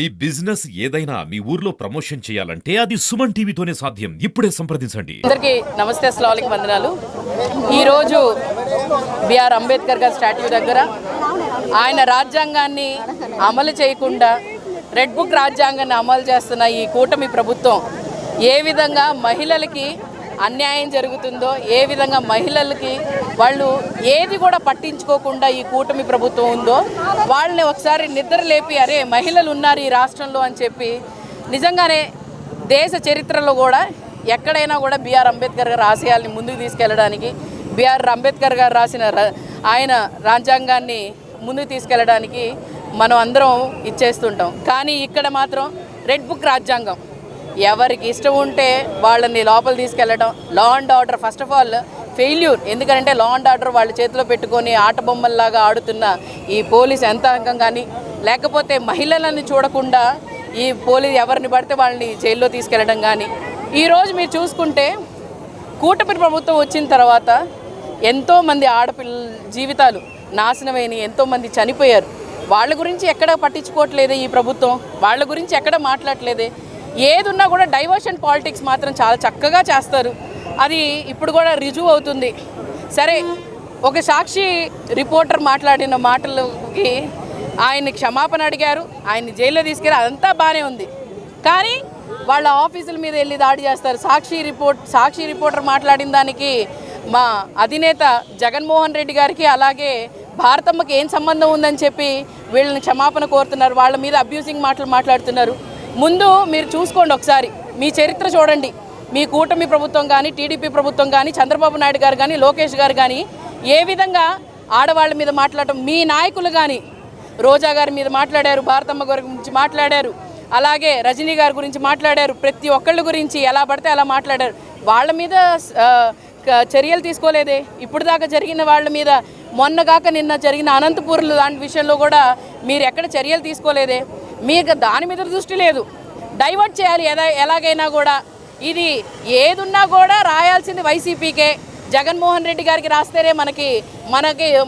ఈ బిజినెస్ ఏదైనా మీ ఊర్లో ప్రమోషన్ చేయాలంటే అది సుమన్ టీవీతోనే సాధ్యం. ఇప్పుడే సంప్రదించండి. అందరికీ నమస్తే, అస్సలాముఅలైకుం, వందనాలు. ఈరోజు బిఆర్ అంబేద్కర్ గారి స్టాట్యూ దగ్గర ఆయన రాజ్యాంగాన్ని అమలు చేయకుండా రెడ్ బుక్ రాజ్యాంగాన్ని అమలు చేస్తున్న ఈ కూటమి ప్రభుత్వం ఏ విధంగా మహిళలకి అన్యాయం జరుగుతుందో, ఏ విధంగా మహిళలకి వాళ్ళు ఏది కూడా పట్టించుకోకుండా ఈ కూటమి ప్రభుత్వం ఉందో వాళ్ళని ఒకసారి నిద్ర లేపి అరే మహిళలు ఉన్నారు ఈ రాష్ట్రంలో అని చెప్పి నిజంగానే దేశ చరిత్రలో కూడా ఎక్కడైనా కూడా బిఆర్ అంబేద్కర్ గారి ఆశయాల్ని ముందుకు తీసుకెళ్ళడానికి, బిఆర్ అంబేద్కర్ గారు రాసిన ఆయన రాజ్యాంగాన్ని ముందుకు తీసుకెళ్ళడానికి మనం అందరం ఇచ్చేస్తుంటాం. కానీ ఇక్కడ మాత్రం రెడ్ బుక్ రాజ్యాంగం ఎవరికి ఇష్టం ఉంటే వాళ్ళని లోపల తీసుకెళ్ళడం, law and order first of all failure. ఎందుకంటే లా అండ్ ఆర్డర్ వాళ్ళ చేతిలో పెట్టుకొని ఆట బొమ్మల్లాగా ఆడుతున్న ఈ పోలీస్ యంత్రాంగం కానీ, లేకపోతే మహిళలను చూడకుండా ఈ పోలీస్ ఎవరిని పడితే వాళ్ళని జైల్లో తీసుకెళ్ళడం కానీ, ఈరోజు మీరు చూసుకుంటే కూటమి ప్రభుత్వం వచ్చిన తర్వాత ఎంతోమంది ఆడపిల్లల జీవితాలు నాశనమైన, ఎంతోమంది చనిపోయారు. వాళ్ళ గురించి ఎక్కడ పట్టించుకోవట్లేదే ఈ ప్రభుత్వం, వాళ్ళ గురించి ఎక్కడ మాట్లాడట్లేదే. ఏదున్నా కూడా డైవర్షన్ పాలిటిక్స్ మాత్రం చాలా చక్కగా చేస్తారు. అది ఇప్పుడు కూడా రుజువు అవుతుంది. సరే, ఒక సాక్షి రిపోర్టర్ మాట్లాడిన మాటలకి ఆయన్ని క్షమాపణ అడిగారు, ఆయన్ని జైల్లో తీసుకెళ్ళి, అదంతా బాగానే ఉంది. కానీ వాళ్ళ ఆఫీసుల మీద వెళ్ళి దాడి చేస్తారు. సాక్షి రిపోర్టర్ మాట్లాడిన దానికి మా అధినేత జగన్మోహన్ రెడ్డి గారికి అలాగే భారతమ్మకి ఏం సంబంధం ఉందని చెప్పి వీళ్ళని క్షమాపణ కోరుతున్నారు. వాళ్ళ మీద అబ్యూసింగ్ మాటలు మాట్లాడుతున్నారు. ముందు మీరు చూసుకోండి, ఒకసారి మీ చరిత్ర చూడండి. మీ కూటమి ప్రభుత్వం కానీ, టీడీపీ ప్రభుత్వం కానీ, చంద్రబాబు నాయుడు గారు కానీ, లోకేష్ గారు కానీ ఏ విధంగా ఆడవాళ్ళ మీద మాట్లాడటం, మీ నాయకులు కానీ రోజా గారి మీద మాట్లాడారు, భారతమ్మ గారి గురించి మాట్లాడారు, అలాగే రజనీ గారి గురించి మాట్లాడారు. ప్రతి ఒక్కళ్ళ గురించి ఎలా పడితే అలా మాట్లాడారు. వాళ్ళ మీద చర్యలు తీసుకోలేదే. ఇప్పుడు దాకా జరిగిన వాళ్ళ మీద, మొన్నగాక నిన్న జరిగిన అనంతపూర్లు లాంటి విషయంలో కూడా మీరు ఎక్కడ చర్యలు తీసుకోలేదే. మీకు దాని మీద దృష్టి లేదు. డైవర్ట్ చేయాలి ఎలాగైనా కూడా. ఇది ఏదున్నా కూడా రాయాల్సింది వైసీపీకే, జగన్మోహన్ రెడ్డి గారికి రాస్తేనే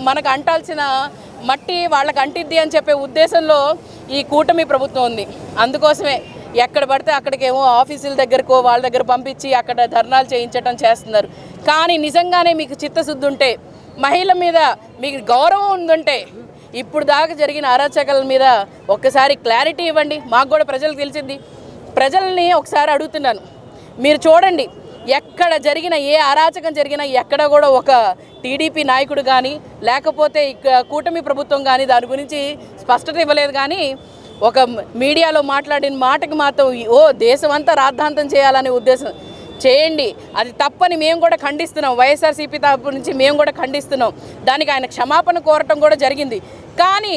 మనకు అంటాల్సిన మట్టి వాళ్ళకి అంటిద్ది అని చెప్పే ఉద్దేశంలో ఈ కూటమి ప్రభుత్వం ఉంది. అందుకోసమే ఎక్కడ పడితే అక్కడికేమో ఆఫీసుల దగ్గరకో వాళ్ళ దగ్గర పంపించి అక్కడ ధర్నాలు చేయించడం చేస్తున్నారు. కానీ నిజంగానే మీకు చిత్తశుద్ధి ఉంటే, మహిళల మీద మీకు గౌరవం ఉందంటే, ఇప్పుడు దాకా జరిగిన అరాచకాల మీద ఒక్కసారి క్లారిటీ ఇవ్వండి. మాకు కూడా ప్రజలకు తెలిసింది. ప్రజల్ని ఒకసారి అడుగుతున్నాను, మీరు చూడండి, ఎక్కడ జరిగిన ఏ అరాచకం జరిగినా ఎక్కడ కూడా ఒక టీడీపీ నాయకుడు కానీ, లేకపోతే కూటమి ప్రభుత్వం కానీ దాని గురించి స్పష్టత ఇవ్వలేదు. కానీ ఒక మీడియాలో మాట్లాడిన మాటకి మాత్రం దేశమంతా రాద్ధాంతం చేయాలనే ఉద్దేశం. చేయండి, అది తప్పని మేము కూడా ఖండిస్తున్నాం. వైఎస్ఆర్సీపీ తరపు నుంచి మేము కూడా ఖండిస్తున్నాం. దానికి ఆయన క్షమాపణ కోరటం కూడా జరిగింది. కానీ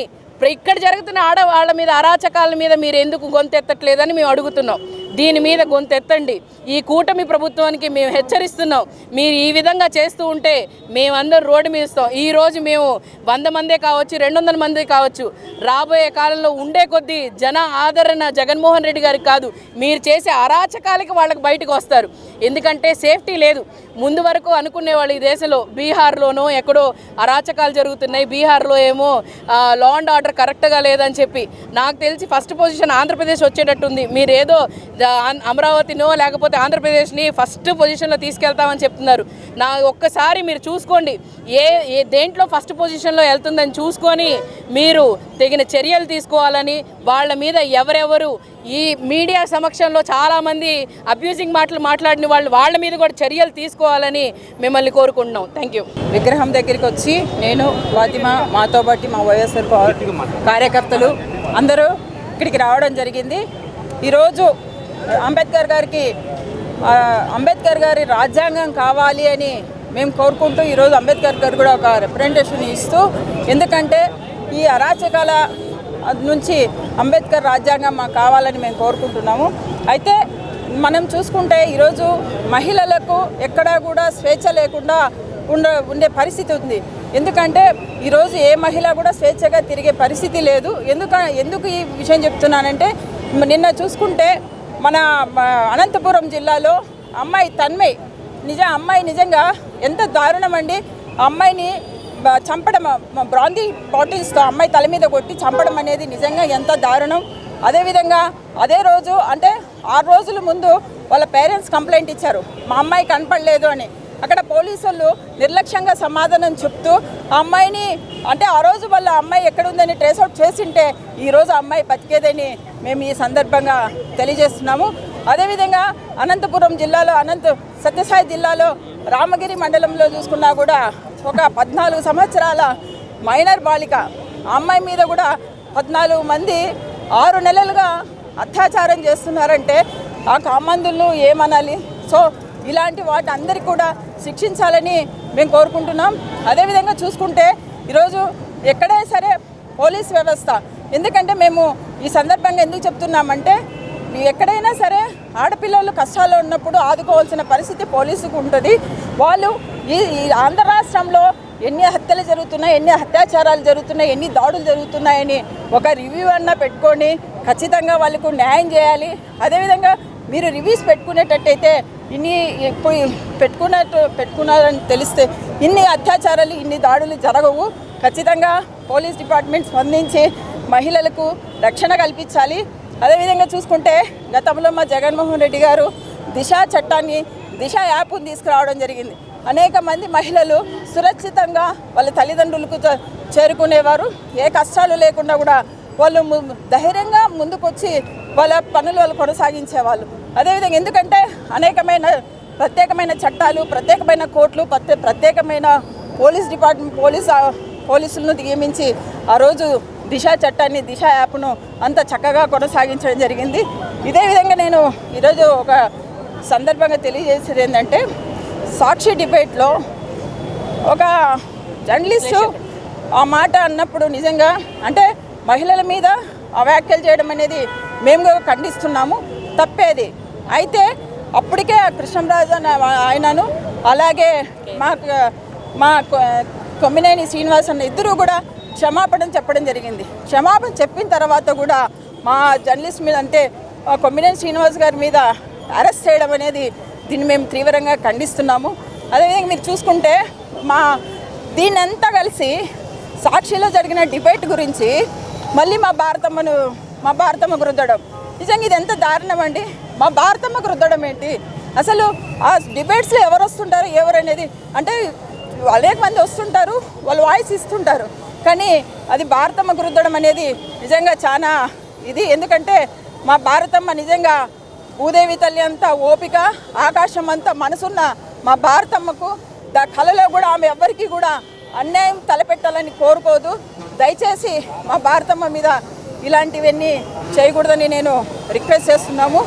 ఇక్కడ జరుగుతున్న ఆడవాళ్ళ మీద అరాచకాల మీద మీరు ఎందుకు గొంతెత్తట్లేదని మేము అడుగుతున్నాం. దీని మీద గొంతెత్తండి. ఈ కూటమి ప్రభుత్వానికి మేము హెచ్చరిస్తున్నాం. మీరు ఈ విధంగా చేస్తూ ఉంటే మేమందరం రోడ్డు మీద ఇస్తాం. ఈరోజు మేము 100 మందే కావచ్చు, 200 మంది కావచ్చు, రాబోయే కాలంలో ఉండే కొద్దీ జన ఆదరణ జగన్మోహన్ రెడ్డి గారికి కాదు, మీరు చేసే అరాచకాలకి వాళ్ళకి బయటకు వస్తారు. ఎందుకంటే సేఫ్టీ లేదు. ముందు వరకు అనుకునేవాళ్ళు ఈ దేశంలో బీహార్లోనో ఎక్కడో అరాచకాలు జరుగుతున్నాయి, బీహార్లో ఏమో లా అండ్ ఆర్డర్ కరెక్ట్గా లేదని చెప్పి. నాకు తెలిసి ఫస్ట్ పొజిషన్ ఆంధ్రప్రదేశ్ వచ్చేటట్టుంది. మీరేదో అమరావతినో లేకపోతే ఆంధ్రప్రదేశ్ని ఫస్ట్ పొజిషన్లో తీసుకెళ్తామని చెప్తున్నారు. ఒక్కసారి మీరు చూసుకోండి, దేంట్లో ఫస్ట్ పొజిషన్లో వెళ్తుందని చూసుకొని మీరు తగిన చర్యలు తీసుకోవాలని, వాళ్ళ మీద ఎవరెవరు ఈ మీడియా సమక్షంలో చాలామంది అబ్యూజింగ్ మాటలు మాట్లాడిన వాళ్ళ మీద కూడా చర్యలు తీసుకోవాలని మిమ్మల్ని కోరుకుంటున్నాం. Thank you. విగ్రహం దగ్గరికి వచ్చి నేను, ఫాతిమా, మాతో పాటు మా వైఎస్ఆర్ కార్యకర్తలు అందరూ ఇక్కడికి రావడం జరిగింది. ఈరోజు అంబేద్కర్ గారి రాజ్యాంగం కావాలి అని మేము కోరుకుంటూ ఈరోజు అంబేద్కర్ గారు కూడా ఒక రిప్రజెంటేషన్ ఇస్తూ, ఎందుకంటే ఈ అరాచకాల నుంచి అంబేద్కర్ రాజ్యాంగం మాకు కావాలని మేము కోరుకుంటున్నాము. అయితే మనం చూసుకుంటే ఈరోజు మహిళలకు ఎక్కడా కూడా స్వేచ్ఛ లేకుండా ఉండే పరిస్థితి ఉంది. ఎందుకంటే ఈరోజు ఏ మహిళ కూడా స్వేచ్ఛగా తిరిగే పరిస్థితి లేదు. ఎందుకు ఈ విషయం చెప్తున్నానంటే, నిన్న చూసుకుంటే మన అనంతపురం జిల్లాలో అమ్మాయి తన్మయ్, అమ్మాయి నిజంగా ఎంత దారుణం అండి. అమ్మాయిని చంపడం, బ్రాందీ బాటిల్స్తో అమ్మాయి తల మీద కొట్టి చంపడం అనేది నిజంగా ఎంత దారుణం. అదేవిధంగా అదే రోజు అంటే 6 రోజుల ముందు వాళ్ళ పేరెంట్స్ కంప్లైంట్ ఇచ్చారు, మా అమ్మాయి కనపడలేదు అని. అక్కడ పోలీసు వాళ్ళు నిర్లక్ష్యంగా సమాధానం చెప్తూ ఆ అమ్మాయిని అంటే ఆ రోజు వాళ్ళ అమ్మాయి ఎక్కడుందని ట్రేస్ అవుట్ చేసింటే ఈరోజు ఆ అమ్మాయి బతికేదని మేము ఈ సందర్భంగా తెలియజేస్తున్నాము. అదేవిధంగా అనంతపురం జిల్లాలో సత్యసాయి జిల్లాలో రామగిరి మండలంలో చూసుకున్నా కూడా ఒక 14 సంవత్సరాల మైనర్ బాలిక ఆ అమ్మాయి మీద కూడా 14 మంది 6 నెలలుగా అత్యాచారం చేస్తున్నారంటే ఆ కామందులను ఏమనాలి? సో ఇలాంటి వాటి అందరికీ కూడా శిక్షించాలని మేము కోరుకుంటున్నాం. అదేవిధంగా చూసుకుంటే ఈరోజు ఎక్కడైనా సరే పోలీస్ వ్యవస్థ, ఎందుకంటే మేము ఈ సందర్భంగా ఎందుకు చెప్తున్నామంటే ఎక్కడైనా సరే ఆడపిల్లలు కష్టాల్లో ఉన్నప్పుడు ఆదుకోవాల్సిన పరిస్థితి పోలీసుకు ఉంటుంది. వాళ్ళు ఈ ఆంధ్ర రాష్ట్రంలో ఎన్ని హత్యలు జరుగుతున్నాయి, ఎన్ని అత్యాచారాలు జరుగుతున్నాయి, ఎన్ని దాడులు జరుగుతున్నాయని ఒక రివ్యూ అన్నా పెట్టుకొని ఖచ్చితంగా వాళ్ళకు న్యాయం చేయాలి. అదేవిధంగా మీరు రివ్యూస్ పెట్టుకునేటట్టయితే ఇన్ని పెట్టుకున్నారని తెలిస్తే ఇన్ని అత్యాచారాలు ఇన్ని దాడులు జరగవు. ఖచ్చితంగా పోలీస్ డిపార్ట్మెంట్ స్పందించి మహిళలకు రక్షణ కల్పించాలి. అదేవిధంగా చూసుకుంటే గతంలో మా జగన్మోహన్ రెడ్డి గారు దిశ యాప్ని తీసుకురావడం జరిగింది. అనేక మంది మహిళలు సురక్షితంగా వాళ్ళ తల్లిదండ్రులకు చేరుకునేవారు. ఏ కష్టాలు లేకుండా కూడా వాళ్ళు ధైర్యంగా ముందుకొచ్చి వాళ్ళ పనులు వాళ్ళు కొనసాగించేవాళ్ళు. అదేవిధంగా ఎందుకంటే అనేకమైన ప్రత్యేకమైన చట్టాలు, ప్రత్యేకమైన కోర్టులు, ప్రత్యేకమైన పోలీసులను నియమించి ఆ రోజు దిశ చట్టాన్ని, దిశ యాప్ను అంత చక్కగా కొనసాగించడం జరిగింది. ఇదే విధంగా నేను ఈరోజు ఒక సందర్భంగా తెలియజేసేది ఏంటంటే సాక్షి డిబేట్లో ఒక జర్నలిస్టు ఆ మాట అన్నప్పుడు నిజంగా అంటే మహిళల మీద వ్యాఖ్యలు చేయడం అనేది మేము ఖండిస్తున్నాము, తప్పేది. అయితే అప్పటికే కృష్ణంరాజు ఆయనను అలాగే మా కొమ్మినేని శ్రీనివాస్ అన్న ఇద్దరు కూడా క్షమాపణ చెప్పడం జరిగింది. క్షమాపణ చెప్పిన తర్వాత కూడా మా జర్నలిస్ట్ మీద అంటే కొమ్మినేని శ్రీనివాస్ గారి మీద అరెస్ట్ చేయడం అనేది దీన్ని మేము తీవ్రంగా ఖండిస్తున్నాము. అదేవిధంగా మీరు చూసుకుంటే దీన్నంతా కలిసి సాక్షిలో జరిగిన డిబేట్ గురించి మళ్ళీ మా భారతమ్మకు రుద్దడం నిజంగా ఇది ఎంత దారుణం అండి. మా భారతమ్మకు రుద్దడం ఏంటి? అసలు ఆ డిబేట్స్లో ఎవరు వస్తుంటారు ఎవరు అనేది అంటే అనేక మంది వస్తుంటారు, వాళ్ళు వాయిస్ ఇస్తుంటారు, కానీ అది భారతమ్మకు రుద్దడం అనేది నిజంగా చాలా ఇది. ఎందుకంటే మా భారతమ్మ నిజంగా భూదేవి తల్లి అంతా ఓపిక, ఆకాశం అంతా మనసున్న మా భారతమ్మకు కళలో కూడా ఆమె ఎవ్వరికీ కూడా అన్యాయం తలపెట్టాలని కోరుకోదు. దయచేసి మా భారతమ్మ మీద ఇలాంటివన్నీ చేయకూడదని నేను రిక్వెస్ట్ చేస్తున్నాము.